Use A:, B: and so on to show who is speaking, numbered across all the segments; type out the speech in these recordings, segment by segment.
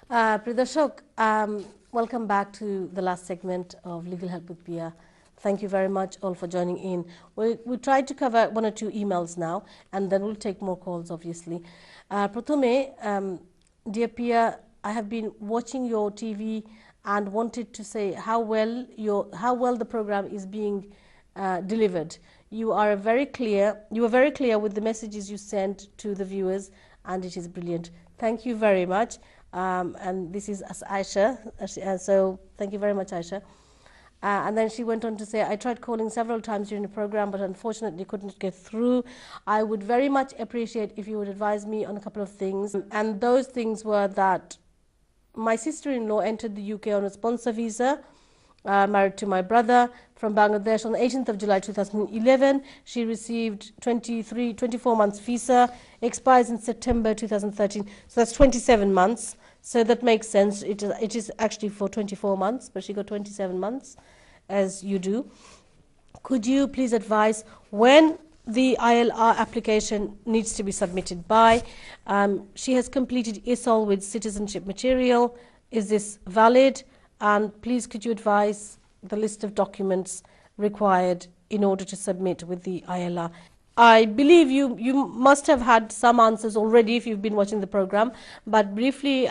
A: Pridashok, welcome back to the last segment of Legal Help with Piya. Thank you very much all for joining in. We tried to cover one or two emails now, and then we'll take more calls, obviously. Pratome, dear Piya, I have been watching your TV and wanted to say how well the program is being delivered. You were very clear with the messages you sent to the viewers, and it is brilliant. Thank you very much. And this is Aisha, so thank you very much, Aisha. And then she went on to say, I tried calling several times during the program, but unfortunately couldn't get through. I would very much appreciate if you would advise me on a couple of things. And those things were that my sister-in-law entered the UK on a sponsor visa, married to my brother from Bangladesh on the 18th of July 2011. She received 24 months visa, expires in September 2013. So that's 27 months. So that makes sense. It is actually for 24 months, but she got 27 months, as you do. Could you please advise when the ILR application needs to be submitted by? She has completed ESOL with citizenship material. Is this valid? And please could you advise the list of documents required in order to submit with the ILR? I believe you must have had some answers already if you've been watching the program, but briefly,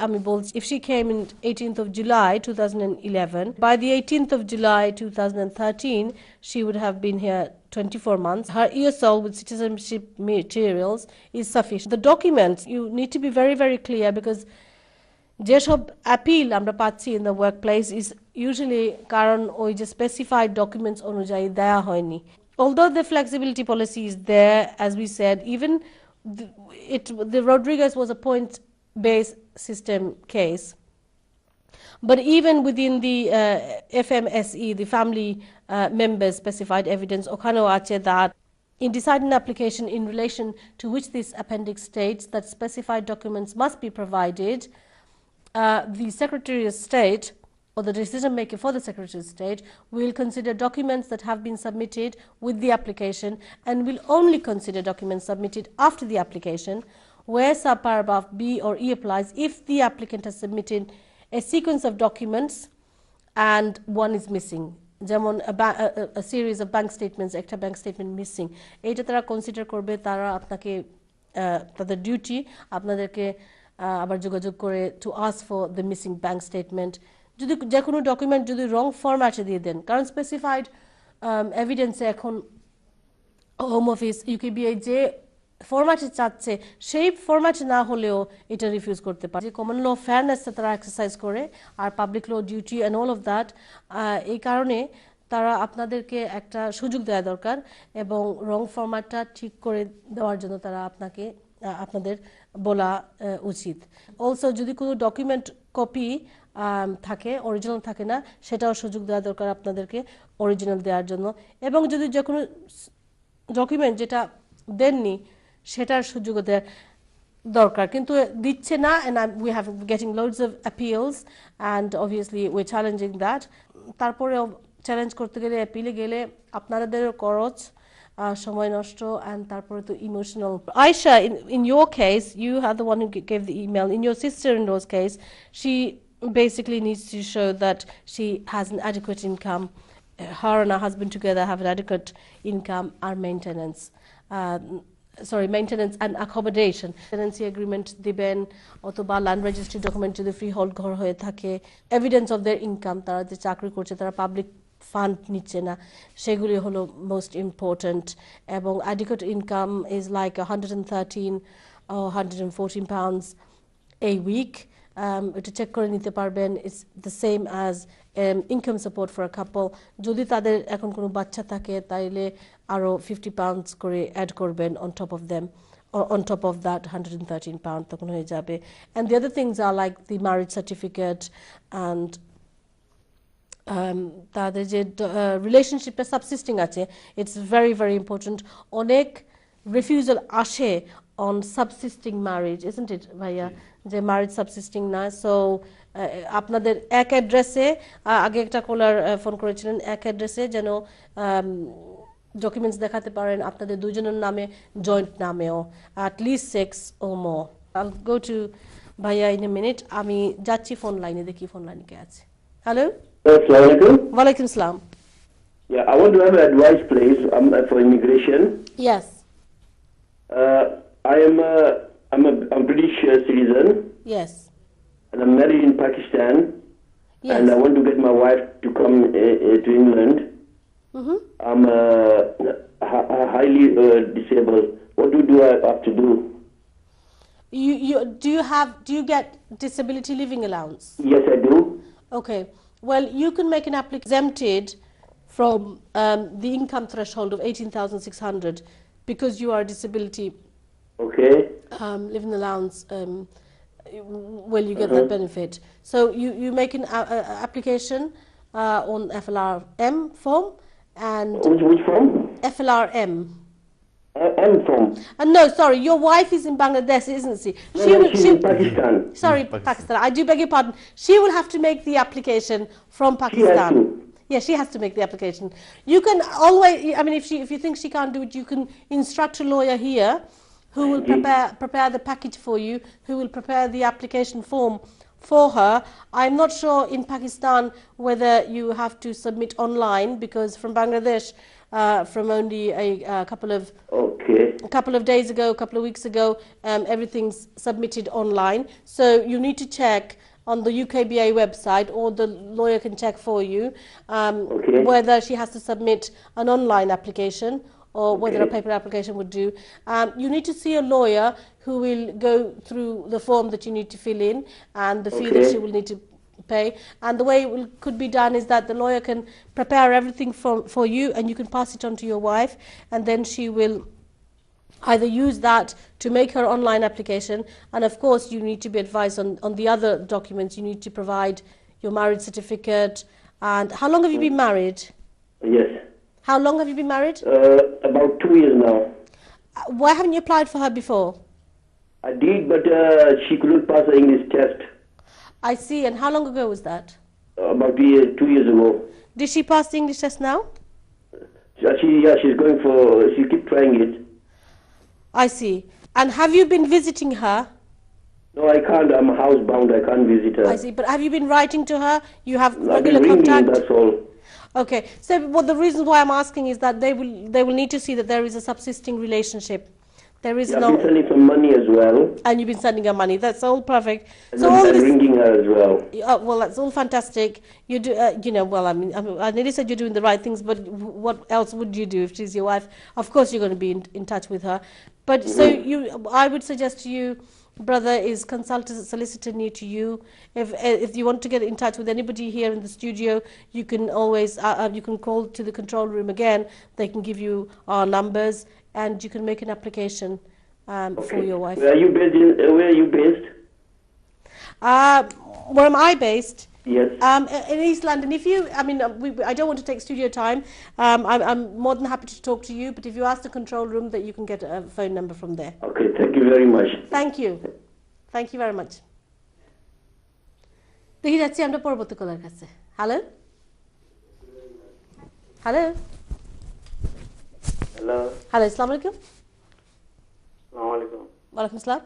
A: if she came in 18th of July 2011, by the 18th of July 2013, she would have been here 24 months. Her ESOL with citizenship materials is sufficient. The documents, you need to be very, very clear, because যেসব appeal আমরা পাচ্ছি in the workplace is usually কারণ ওই যে specified documents অনুযায়ী দেয়া হয়নি. Although the flexibility policy is there, as we said, even the Rodriguez was a point-based system case, but even within the FMSE, the family members specified evidence, ওখানেও আছে that in deciding an application in relation to which this appendix states that specified documents must be provided, the Secretary of State, or the decision maker for the Secretary of State, will consider documents that have been submitted with the application, and will only consider documents submitted after the application, where subparagraph B or E applies if the applicant has submitted a sequence of documents and one is missing. যেমন a series of bank statements, একটা bank statement missing. এইটা তারা consider করবে, তারা আপনাকে তাদের duty আপনাদেরকে আবার যোগাযোগ করে to ask for the missing bank statement. যদি যে কোনো ডকুমেন্ট যদি রং ফরম্যাটে দিয়ে দেন, কারণ স্পেসিফাইড এভিডেন্সে এখন হোম অফিস ইউকেবিআই যে ফরম্যাটে চাচ্ছে সেই ফরম্যাটে না হলেও এটা রিফিউজ করতে পারে। যে কমন ল ফেয়ারনেসটা তারা এক্সারসাইজ করে, আর public law duty and all of that, এই কারণে তারা আপনাদেরকে একটা সুযোগ দেওয়া দরকার, এবং রং ফরম্যাটটা ঠিক করে দেওয়ার জন্য তারা আপনাদের বলা উচিত। অলসো যদি কোনো ডকুমেন্ট কপি থাকে, অরিজিনাল থাকে না, সেটাও সুযোগ দেওয়া দরকার আপনাদেরকে অরিজিনাল দেওয়ার জন্য, এবং যদি যে কোনো ডকুমেন্ট যেটা দেননি সেটার সুযোগও দেওয়ার দরকার, কিন্তু দিচ্ছে না, and we have getting loads of appeals and obviously we're challenging that. তারপরেও চ্যালেঞ্জ করতে গেলে, অ্যাপিলে গেলে আপনাদেরও খরচ, সময় নষ্ট, and তারপরে তো emotional. Aisha, in your case, you are the one who gave the email. In your sister-in-law's case, she basically needs to show that she has an adequate income. Her and her husband together have an adequate income or maintenance. Maintenance and accommodation. Tenancy agreement দিবেন, অথবা land registry document যদি freehold ঘর হয়ে থাকে, evidence of their income, তারা যে চাকরি করছে তারা পাবলিক ফান্ড নিচ্ছে না, সেগুলি হলো most important. এবং adequate income is like 113 or 114 pounds a week. এটা চেক করে নিতে পারবেন। It's the same as income support for a couple. যদি তাদের এখন কোনো বাচ্চা থাকে তাইলে আরো 50 pounds করে অ্যাড করবেন on top of them, or on top of that 113 pound তখন হয়ে যাবে। And the other things are like the marriage certificate and তাদের যে রিলেশনশিপটা সাবসিস্টিং আছে, it's very very important. অনেক রিফিউজাল আসে on subsisting marriage, isn't it ভাইয়া, যে ম্যারেজ সাবসিস্টিং না। সো আপনাদের এক অ্যাড্রেসে, আগে একটা কলার ফোন করেছিলেন, এক অ্যাড্রেসে যেন ডকুমেন্টস দেখাতে পারেন আপনাদের দুজনের নামে, জয়েন্ট নামেও, at least 6 or more. I'll go to ভাইয়া in a minute আমি যাচ্ছি ফোন লাইনে দেখি ফোন লাইনে কে আছে হ্যালো
B: Assalamu alaikum.
A: ওয়ালাইকুম সালাম
B: Yeah, I want to have advice, please, for immigration.
A: yes
B: I'm a British citizen,
A: yes
B: and I'm married in Pakistan,
A: yes
B: and I want to get my wife to come to England. I'm highly disabled. What do I have to do?
A: do you get disability living allowance
B: Yes, I do.
A: okay well you can make an application exempted from the income threshold of 18,600 because you are a disability
B: Okay.
A: living allowance well you get that benefit so you make an application on FLRM form and
B: Which form?
A: FLRM
B: M form.
A: no sorry your wife is in Bangladesh isn't she
B: She's in Pakistan.
A: sorry Pakistan I do beg your pardon she will have to make the application from Pakistan
B: to.
A: yeah she has to make the application you can always I mean if you think she can't do it you can instruct a lawyer here who will prepare the package for you who will prepare the application form for her I'm not sure in Pakistan whether you have to submit online because from Bangladesh from only a couple of days ago, a couple of weeks ago, everything's submitted online. So you need to check on the UKBA website, or the lawyer can check for you whether she has to submit an online application or whether a paper application would do. You need to see a lawyer who will go through the form that you need to fill in and the fee that she will need to pay, and the way it could be done is that the lawyer can prepare everything for you and you can pass it on to your wife, and then she will either use that to make her online application, and of course you need to be advised on the other documents. You need to provide your marriage certificate. And how long have you been married?
B: Yes.
A: How long have you been married?
B: About 2 years now.
A: Why haven't you applied for her before?
B: I did, but she couldn't pass the English test.
A: I see. And how long ago was that?
B: About 2 years ago.
A: Did she pass the English test now?
B: She's going for. She keep trying it.
A: I see. And have you been visiting her?
B: No, I can't. I'm housebound. I can't visit her.
A: I see. But have you been writing to her? You have
B: I've
A: regular
B: been ringing,
A: contact?
B: that's all.
A: Okay. So the reason why I'm asking is that they will need to see that there is a subsisting relationship. There is
B: I've been sending some money as well.
A: And you've been sending her money. That's all perfect.
B: And
A: So all
B: I'm
A: this,
B: ringing her as well.
A: well, that's all fantastic. You do, well, I nearly said you're doing the right things, but what else would you do if she's your wife? Of course, you're going to be in touch with her. But so I would suggest to you, brother, is consult a solicitor near to you. If you want to get in touch with anybody here in the studio, you can always you can call to the control room again. They can give you our numbers, and you can make an application for your wife.
B: Where are you based? Where are you based?
A: Where am I based?
B: Yes.
A: In East London. If you, I don't want to take studio time. I'm more than happy to talk to you. But if you ask the control room, that you can get a phone number from there.
B: Okay. Thank you very much.
A: Thank you. Thank you very much. দেখি যাচ্ছি আমরা পরবর্তী কলার কাছে hello hello
C: hello
A: hello আসসালামু আলাইকুম
C: আসসালামু আলাইকুম
A: ওয়ালাইকুম আসসালাম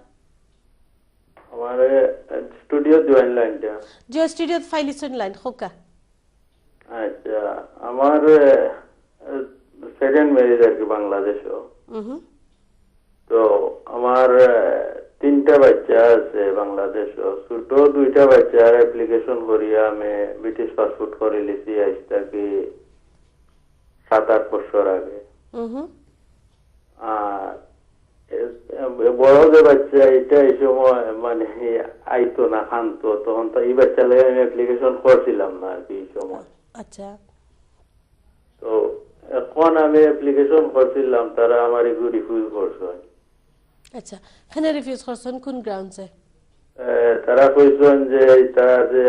C: আমার স্টুডিও জয়েন লাইনটা
A: জিও স্টুডিও ফাইলি সুন লাইন হোকা
C: আচ্ছা আমার সেকেন্ড ম্যারেজ আর কি বাংলাদেশও তো আমার তিনটা বাচ্চা আছে বাংলাদেশও ছোট দুইটা বাচ্চার অ্যাপ্লিকেশন করিয়া আমি ব্রিটিশ পাসপোর্ট করে লিছি আজ থেকে 7-8 বছর আগে আর বড় যে বাচ্চা এটা এই সময় মানে আইতো না খানতো তখন তো এই বাচ্চা লাগে আমি অ্যাপ্লিকেশন করছিলাম না আর কি এই সময়
A: আচ্ছা
C: তো এখন আমি অ্যাপ্লিকেশন করছিলাম তারা আমার এগুলো রিফিউজ করছে
A: আচ্ছা কেন রিফিউজ করছেন কোন গ্রাউন্ডসে
C: তারা কইছেন যে তারা যে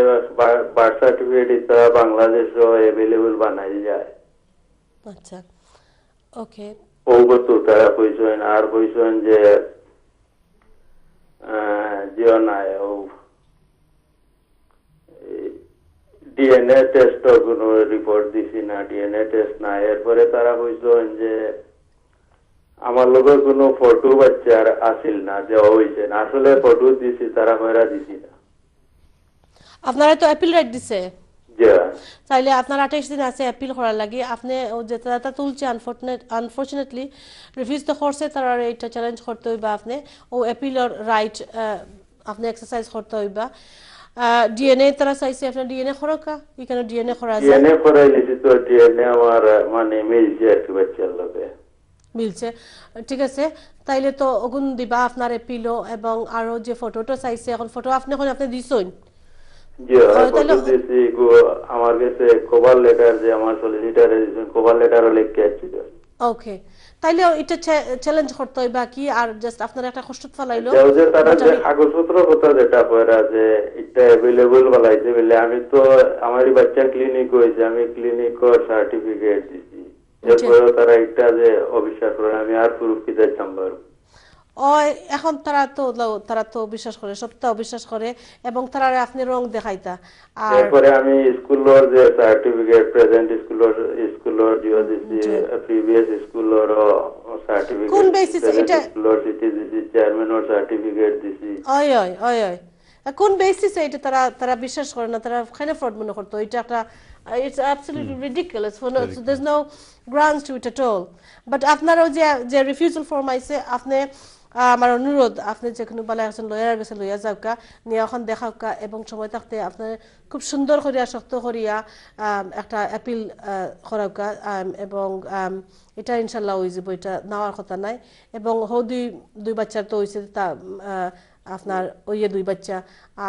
C: বার্থ সার্টিফিকেট তারা বাংলাদেশও অ্যাভেলেবল বানাই যায়
A: আচ্ছা ওকে
C: ওগতো তারা কইছেন আর কইছেন যে জিও নাই ও ডিএনএ টেস্ট কোনো রিপোর্ট দিছি না ডিএনএ টেস্ট না এরপরে তারা কইছেন যে আমার লগে কোনো ফটো বাচ্চার আসিল না যে হইছে না, আসলে ফটো দিছি তারা কইরা দিছি না।
A: আপনারা তো অ্যাপিল রাইট দিছে,
C: জি
A: তাইলে আপনার 28 দিন আছে অ্যাপিল করার লাগি। আপনি ও যে তারা তুলছে আনফরচুনেটলি রিফিউজ তো করছে, তারা এটা চ্যালেঞ্জ করতে হইবা। আপনি ও অ্যাপিলর রাইট আপনি এক্সারসাইজ করতে হইবা। ডিএনএ তারা চাইছে, আপনার ডিএনএ খরকা এখানে ডিএনএ করা যায়,
C: ডিএনএ করাই লিছি তো ডিএনএ আমার মানে মিলছে আর কি বাচ্চার লগে
A: মিলছে। ঠিক আছে, তাইলে তো ওগুন দিবা আপনার অ্যাপিলও, এবং আরো যে ফটোটা চাইছে, এখন ফটো আপনি এখন আপনি দিছেন।
C: জি ফটো দিছি আমার কাছে কভার লেটার যে আমার সলিসিটারে দিছেন কভার লেটারও লিখে আসছিল।
A: ওকে, তাইলে এটা চ্যালেঞ্জ করতে হইবা কি, আর জাস্ট আপনার একটা কষ্ট ফালাইলো
C: যে তারা যে কাগজপত্র কথা যেটা কইরা যে এটা अवेलेबल বালাইছে বলে আমি তো আমারই বাচ্চা ক্লিনিক হইছে, আমি ক্লিনিকর সার্টিফিকেট দিছি, এরপরে তারা এটা যে অবিশ্বাস করে আমি আর প্রুফ দিতে চাইবার।
A: এখন তারা তো বিশ্বাস করে, সবটা অবিশ্বাস করে, এবং তারা আপনি রং দেখাইতা। আর
C: এরপরে আমি স্কুলের যে সার্টিফিকেট প্রেজেন্ট স্কুলের দিও দিছি, প্রিভিয়াস স্কুলের সার্টিফিকেট,
A: কোন বেসিসে এটা
C: স্কুলের সিটি দিছি, চেয়ারম্যানের সার্টিফিকেট দিছি।
A: ওই কোন বেসিসে এটা তারা বিশ্বাস করে না, তারা খাইনা ফ্রড মনে করতো? এটা একটা it's absolutely ridiculous, so there's no grounds to it at all. But আপনারও যে রিফিউজাল ফর্ম আইছে, আপনি আমার অনুরোধ আপনি যে কোনো বেলায় আছেন লয়ার কাছে লইয়া যাওকা, নিয়ে এখন দেখাওকা, এবং সময় থাকতে আপনার খুব সুন্দর করিয়া শক্ত করিয়া একটা অ্যাপিল করাওকা, এবং এটা ইনশাল্লাহ হয়ে যাব, এটা নেওয়ার কথা নাই। এবং দুই বাচ্চার তো হয়েছে, তা আপনার ওই দুই বাচ্চা,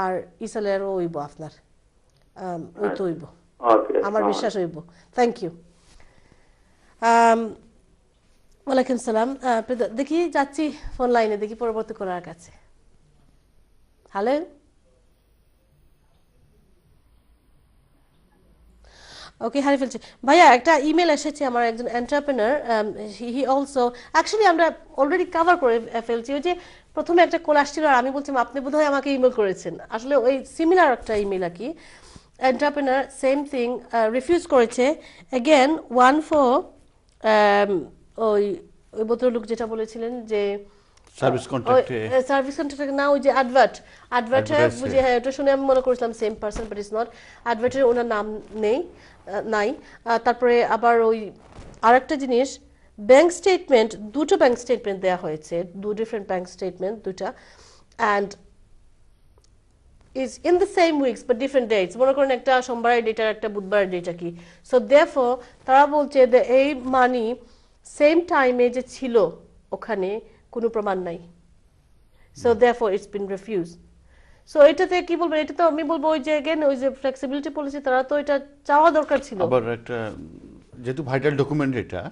A: আর ইসালেরও হইব আপনার, ওই তো হইব, আমার বিশ্বাস হইব। Thank you. ওয়ালাইকুম সালাম। দেখি যাচ্ছি ফোন লাইনে, দেখি পরবর্তী করার কাছে। হ্যালো, ওকে, হারিয়ে ফেলছি ভাইয়া। একটা ইমেল এসেছে আমার একজন এন্টারপ্রেনার, হি অলসো অ্যাকচুয়ালি আমরা অলরেডি কভার করে ফেলছি। ওই যে প্রথমে একটা কল আসছিল, আর আমি বলছিলাম আপনি বোধহয় আমাকে ইমেল করেছেন, আসলে ওই সিমিলার একটা ইমেল আর কি। এন্টারপ্রেনার সেম থিং রিফিউজ করেছে অ্যাগেন 1-4, ওই ভদ্রলোক যেটা বলেছিলেন যে
D: সার্ভিস কন্ট্রাক্টে
A: না, ওই যে অ্যাডভার্টে বুঝে, হ্যাঁ এটা শুনে আমি মনে করেছিলাম same person, but is not. অ্যাডভার্টের ওনার নাম নাই। তারপরে আবার ওই আরেকটা জিনিস, ব্যাংক স্টেটমেন্ট, দুটো ব্যাংক স্টেটমেন্ট দেওয়া হয়েছে, ডিফারেন্ট ব্যাংক স্টেটমেন্ট দুটা, and is in the same weeks but different dates. মনে করেন একটা সোমবারের ডেট আর একটা বুধবারের ডেট আর কি। সো therefore তারা বলছে যে এই মানি সেম টাইমে যে ছিল ওখানে কোনো প্রমাণ নাই, so therefore it's been refused. So এটাতে কি বলবেন? এটা তো আমি বলবো ওই যে again ওই যে ফ্লেক্সিবিলিটি পলিসি, তারা তো এটা চাওয়া দরকার ছিল।
D: আবার একটা যেহেতু ভাইটাল ডকুমেন্ট এটা,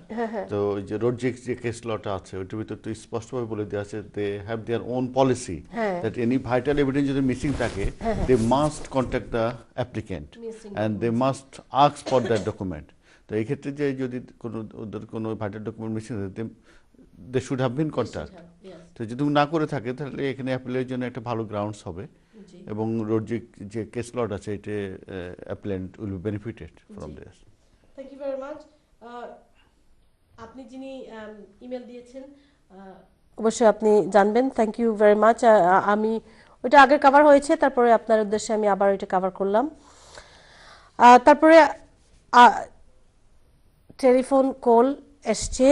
D: তো যে রোডজিক যে কেস লটা আছে ওইটার ভিতর তো স্পষ্টভাবে বলে দেওয়া আছে they have their own policy that any vital evidence যদি মিসিং থাকে they must contact the applicant and they must ask for that document. তো এই ক্ষেত্রে যে যদি ওদের কোনো ভাইটাল ডকুমেন্ট মিসিং থাকে they should have been contact. তো যদি না করে থাকে তাহলে এখানে অ্যাপিলের জন্য একটা ভালো গ্রাউন্ডস হবে, এবং রোডজিক যে কেস লট আছে এটা applicant will be benefited from this.
A: Thank you very much. আপনি যিনি ইমেল দিয়েছেন অবশ্যই আপনি জানবেন। Thank you very much. আমি ওইটা আগে কভার হয়েছে, তারপরে আপনার উদ্দেশ্যে আমি আবার ওইটা কভার করলাম। তারপরে টেলিফোন কল এসছে,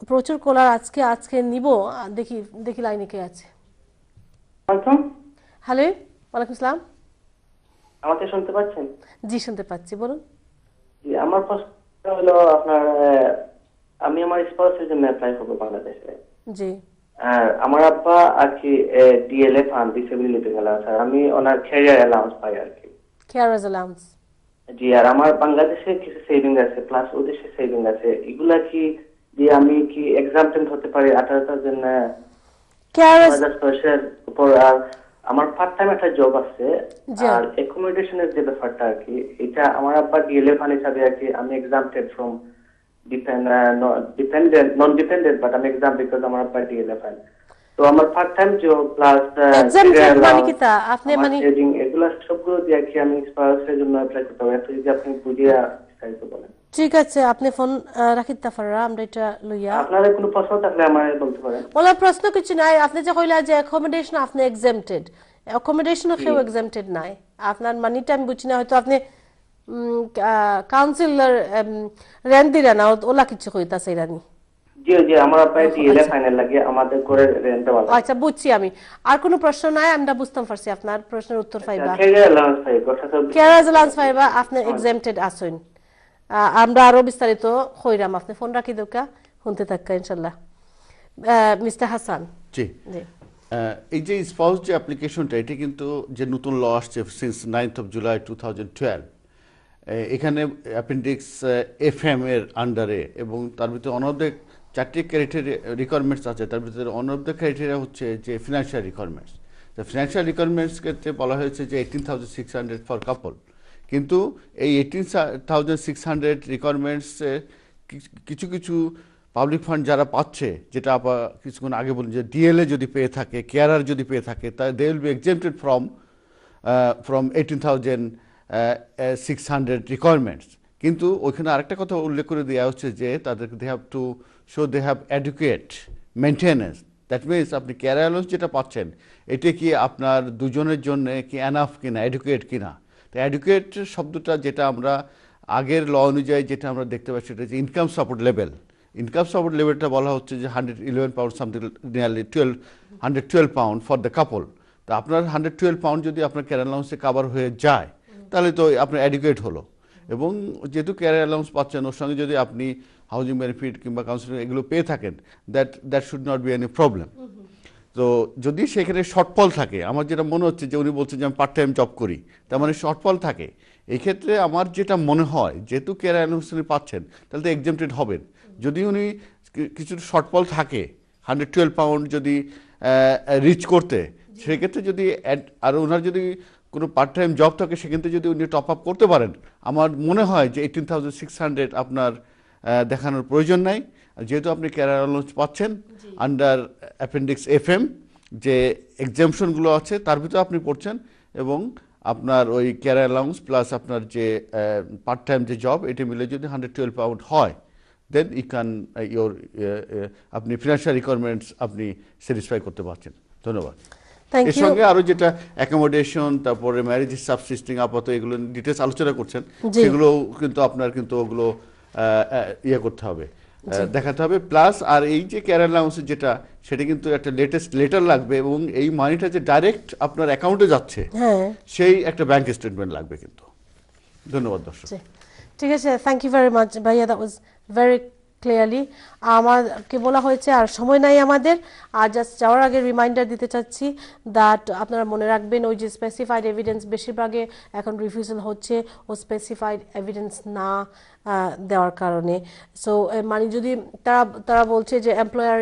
A: প্রচুর কলার আজকে নিব। দেখি লাইনে কে আছে। হ্যালো, ওয়ালাইকুম আসসালাম।
E: আমাকে শুনতে পাচ্ছেন?
A: জি শুনতে পাচ্ছি, বলুন।
E: জি, আমার প্রশ্ন হলো আপনার আমি আমার স্পন্সরের জন্য অ্যাপ্লাই করবো বাংলাদেশে।
A: জি,
E: আর আমার আব্বা আর কি ডিএলএ ফান্ড ডিসেবিলিটি গেল স্যার, আমি ওনার ক্যারিয়ার অ্যালাউন্স পাই আর কি।
A: Career allowance?
E: জি, আর আমার বাংলাদেশে কিছু সেভিং আছে প্লাস ওদেশে সেভিং আছে, এগুলা কি দিয়ে আমি কি এক্সাম্পটেন্ট হতে পারি 18,000 ক্যারিয়ার উপর? আর আমার পার্ট টাইম একটা জব আছে, আর অ্যাকোমোডেশনের যে ব্যাপারটা আর কি, এটা আমার আব্বা ডিএলএ ফান্ড হিসাবে আর কি আমি এক্সাম্পটেড ফ্রম নন ডিপেন্ডেন্ট, বাট আমি এক্সাম বিকজ আমার আব্বা ডিএলএ ফান্ড। তো আমার পার্ট টাইম জব প্লাস এগুলা সবগুলো দিয়ে কি আমি স্পন্সরের জন্য অ্যাপ্লাই করতে হবে? যদি আপনি বুঝিয়ে বিস্তারিত বলেন।
A: ঠিক আছে আপনি ফোন রাখিতে পাররা আমরা এটা লইয়া
E: আপনাদের কোনো প্রশ্ন থাকলে আমারে বলতে পারেন
A: ওলা প্রশ্ন কিছু নাই আপনি যে কইলা যে অ্যাকোমোডেশন আপনি এক্সেম্পটেড অ্যাকোমোডেশনও কেউ এক্সেম্পটেড নাই আপনার মানিটা আমি বুঝি না হয়তো আপনি কাউন্সিলর রেন্ট দিরা না ওলা কিছু কইতাছে ইরানি
E: জি জি আমরা প্রায় ডিএলএ ফাইনাল লাগে আমাদের করে রেন্ট দেওয়া লাগে
A: আচ্ছা বুঝছি আমি আর কোনো প্রশ্ন নাই আমরা বুঝতাম পারছি আপনার প্রশ্নের উত্তর পাইবা
E: কেয়ার অ্যালাউন্স পাই কথা তো
A: কেয়ার অ্যালাউন্স পাইবা আপনি এক্সেম্পটেড আছেন আমরা আরো বিস্তারিত কইরাম আপনি ফোন রাখি দোকা শুনতে থাকা ইনশাআল্লাহ মিস্টার হাসান
D: জি এই যে স্পাউস যে অ্যাপ্লিকেশনটা এটা কিন্তু যে নতুন ল আসছে সিন্স 9th of July 2012 এখানে অ্যাপেন্ডিক্স FM এর আন্ডারে এবং তার ভিতরে অনবদ্য 4টি ক্রাইটেরিয়া রিকোয়ারমেন্টস আছে তার ভিতরে অনবদ্য ক্রাইটেরিয়া হচ্ছে যে ফিনান্সিয়াল রিকোয়ারমেন্টস তো ফিনান্সিয়াল রিকোয়ারমেন্টস ক্ষেত্রে বলা হয়েছে যে 18,600 ফর কাপল কিন্তু এই 18,600 রিকোয়ারমেন্টসে কিছু কিছু পাবলিক ফান্ড যারা পাচ্ছে যেটা কিছুক্ষণ আগে বলুন যে ডিএলএ যদি পেয়ে থাকে কেয়ারার যদি পেয়ে থাকে তা they will be exempted from 18,600 requirements কিন্তু ওইখানে আরেকটা কথা উল্লেখ করে দেওয়া হচ্ছে যে তাদেরকে they have to show they have adequate maintenance that means আপনি কেয়ার অ্যালাউন্স যেটা পাচ্ছেন এটা কি আপনার দুজনের জন্য কি এনাফ কিনা এডুকেট কিনা তো অ্যাডুকেট শব্দটা যেটা আমরা আগের ল অনুযায়ী যেটা আমরা দেখতে পাচ্ছি সেটা হচ্ছে income support level income support লেভেলটা বলা হচ্ছে যে 111 pound something nearly 112 pound for the কাপল তো আপনার 112 পাউন্ড যদি আপনার কেয়ার অ্যালাউন্সে কাভার হয়ে যায় তাহলে তো আপনার অ্যাডুকেট হলো এবং যেহেতু কেয়ার অ্যালাউন্স পাচ্ছেন ওর সঙ্গে যদি আপনি হাউজিং বেনিফিট কিংবা কাউন্সিলিং এগুলো পেয়ে থাকেন that should not be any problem তো যদি সেখানে শর্টফল থাকে আমার যেটা মনে হচ্ছে যে উনি বলছেন যে আমি পার্ট টাইম জব করি তার মানে শর্টফল থাকে এই ক্ষেত্রে আমার যেটা মনে হয় যেহেতু কেয়ার অ্যালাউন্স উনি পাচ্ছেন তাহলে তো এক্সেম্পটেড হবেন যদি উনি কিছু শর্টফল থাকে 112 পাউন্ড যদি রিচ করতে সেক্ষেত্রে যদি আর ওনার যদি কোনো পার্ট টাইম জব থাকে সেক্ষেত্রে যদি উনি টপ আপ করতে পারেন আমার মনে হয় যে 18,600 আপনার দেখানোর প্রয়োজন নাই যেহেতু আপনি কেয়ার অ্যালাউন্স পাচ্ছেন আন্ডার অ্যাপেন্ডিক্স FM যে এক্সাম্পশনগুলো আছে তার ভিতরে আপনি পড়ছেন এবং আপনার ওই কেয়ার অ্যালাউন্স প্লাস আপনার যে পার্ট টাইম যে জব এটা মিলে যদি 112 পাউন্ড হয় দেন ইউ ক্যান আপনি ফিনান্সিয়াল রিকোয়ারমেন্টস আপনি স্যাটিসফাই করতে পারছেন ধন্যবাদ এর সঙ্গে আরো যেটা অ্যাকোমোডেশন তারপরে ম্যারেজ সাবসিস্টিং আপাতত এগুলো ডিটেলস আলোচনা করছেন সেগুলো কিন্তু আপনার কিন্তু ওগুলো ইয়ে করতে হবে দেখাতে হবে প্লাস আর এই যে কেয়ার অ্যালাউন্স যেটা সেটা কিন্তু একটা লেটেস্ট লেটার লাগবে এবং এই মানিটা যে ডাইরেক্ট আপনার অ্যাকাউন্টে যাচ্ছে সেই একটা ব্যাংক স্টেটমেন্ট লাগবে কিন্তু ধন্যবাদ দর্শক
A: ঠিক আছে থ্যাংক ইউ ভেরি মাচ ভাইয়া দ্যাট ওয়াজ ভেরি ক্লিয়ারলি আমাকে বলা হয়েছে আর সময় নাই আমাদের আর জাস্ট যাওয়ার আগে রিমাইন্ডার দিতে চাচ্ছি দ্যাট আপনারা মনে রাখবেন ওই যে স্পেসিফাইড এভিডেন্স বেশিরভাগে এখন রিফিউজাল হচ্ছে ও স্পেসিফাইড এভিডেন্স না দেওয়ার কারণে সো মানে যদি তারা বলছে যে এমপ্লয়ার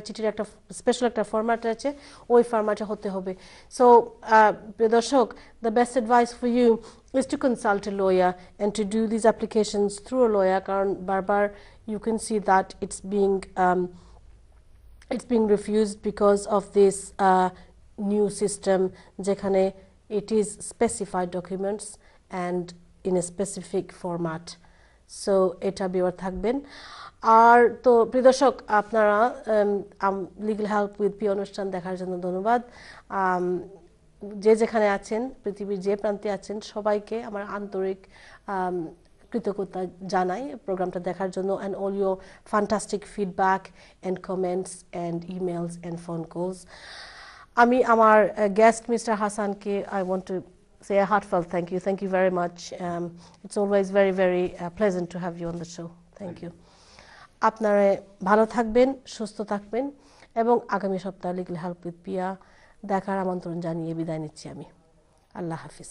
A: চিঠির একটা স্পেশাল একটা ফরম্যাট আছে ওই ফরম্যাটে হতে হবে সো দর্শক the best advice for you is to consult a lawyer and to do these applications through a lawyer কারণ বারবার you can see that it's being refused because of this new system যেখানে it is specified documents and in a specific format so এটা beware থাকবেন আর তো প্রিয় দর্শক আপনারা legal help with পিয়া অনুষ্ঠান দেখার জন্য ধন্যবাদ যে যেখানে আছেন পৃথিবীর যে প্রান্তে আছেন সবাইকে আমার আন্তরিক কৃতজ্ঞতা জানাই প্রোগ্রামটা দেখার জন্য and all your fantastic feedback and comments and emails and phone calls আমি আমার guest Mr. Hassanকে I want to say a heartfelt thank you very much it's always very pleasant to have you on the show thank you আপনারা ভালো থাকবেন সুস্থ থাকবেন এবং আগামী সপ্তাহে লিগ্যাল হেল্প উইথ পিয়া দেখার আমন্ত্রণ জানিয়ে বিদায় নিচ্ছি আমি আল্লাহ হাফিজ